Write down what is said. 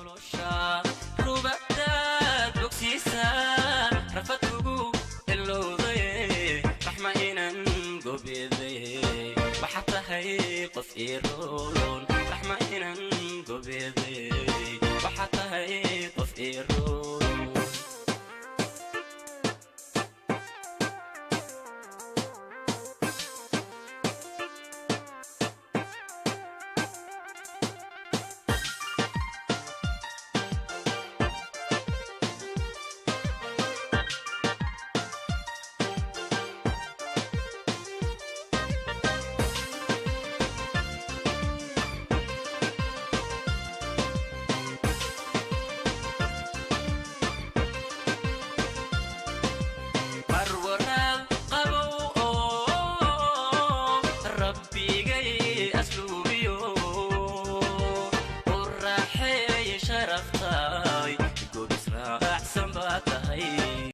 nolosha rubataad bogsiisa rafadkugu ilowday raxma inan gobeeday waxa tahay qof iroon raxma inan gobeeday waxa tahay qof iroon شرفتاي قول اسرع احسن باتهي